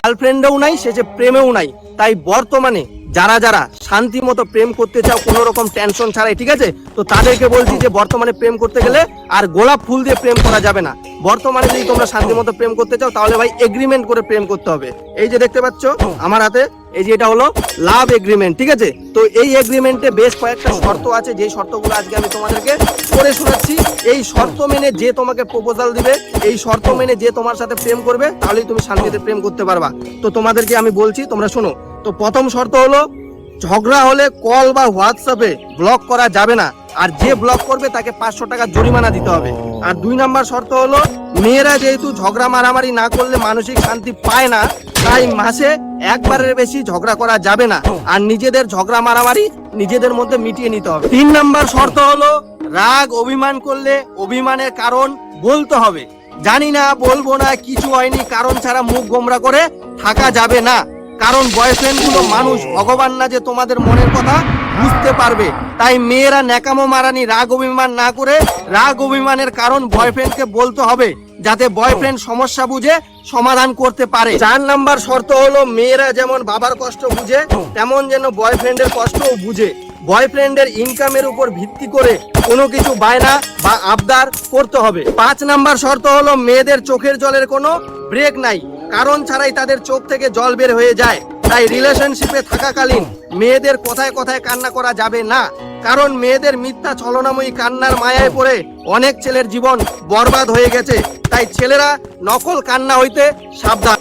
গার্লফ্রেন্ডও নাই, সে যে প্রেমেও নাই। তাই বর্তমানে যারা যারা শান্তি মতো প্রেম করতে চাও কোনো রকম টেনশন ছাড়াই, ঠিক আছে, তো তাদেরকে বলছি যে বর্তমানে প্রেম করতে গেলে আর গোলাপ ফুল দিয়ে প্রেম করা যাবে না। বর্তমানে যদি তোমরা শান্তি মতো প্রেম করতে চাও তাহলে ভাই এগ্রিমেন্ট করে প্রেম করতে হবে। এই যে দেখতে পাচ্ছ আমার হাতে, এই যে এটা হলো লাভ এগ্রিমেন্ট, ঠিক আছে। তো এই এগ্রিমেন্টে বেশ কয়েকটা শর্ত আছে, যে শর্তগুলো আজকে আমি তোমাদেরকে করে শোনাচ্ছি। এই শর্ত মেনে যে তোমাকে প্রপোজাল দিবে, এই শর্ত মেনে যে তোমার সাথে প্রেম করবে, তাহলেই তুমি শান্তিতে প্রেম করতে পারবা। তো তোমাদেরকে আমি বলছি, তোমরা শোনো। তো প্রথম শর্ত হলো, ঝগড়া হলে কল বা হোয়াটসঅ্যাপে ব্লক করা যাবে না, আর যে ব্লক করবে তাকে 500 টাকা জরিমানা দিতে হবে। আর 2 নাম্বার শর্ত হলো, মেয়েরা যেহেতু ঝগড়া মারামারি না করলে মানসিক শান্তি পায় না, তাই মাসে একবারের বেশি ঝগড়া করা যাবে না, আর নিজেদের ঝগড়া মারামারি নিজেদের মধ্যে মিটিয়ে নিতে হবে। 3 নাম্বার শর্ত হলো, রাগ অভিমান করলে অভিমানের কারণ বলতে হবে। জানি না, বলবো না, কিছু হয়নি, কারণ ছাড়া মুখ গোমরা করে থাকা যাবে না। কারণ বয়ফ্রেন্ড গুলো মানুষ, ভগবান না যে তোমাদের মনের কথা বুঝতে পারবে। তাই মেয়েরা ন্যাকামো মারানি রাগ অভিমান না করে রাগ অভিমানের কারণ বয়ফ্রেন্ডকে বলতে হবে, যাতে বয়ফ্রেন্ড সমস্যা বুঝে সমাধান করতে পারে। 4 নাম্বার শর্ত হলো, মেয়েরা যেমন বাবার কষ্ট বুঝে তেমন যেন বয়ফ্রেন্ডের কষ্টও বুঝে। বয়ফ্রেন্ডের ইনকামের উপর ভিত্তি করে কোনো কিছু বায়না বা আবদার করতে হবে। 5 নাম্বার শর্ত হলো, মেয়েদের চোখের জলের কোনো ব্রেক নাই, কারণ ছাড়াই তাদের চোখ থেকে জল বের হয়ে যায়। তাই রিলেশনশিপে থাকাকালীন মেয়েদের কথায় কথায় কান্না করা যাবে না, কারণ মেয়েদের মিথ্যা ছলনাময়ী কান্নার মায়ায় পড়ে অনেক ছেলের জীবন বরবাদ হয়ে গেছে। তাই ছেলেরা নকল কান্না হইতে সাবধান।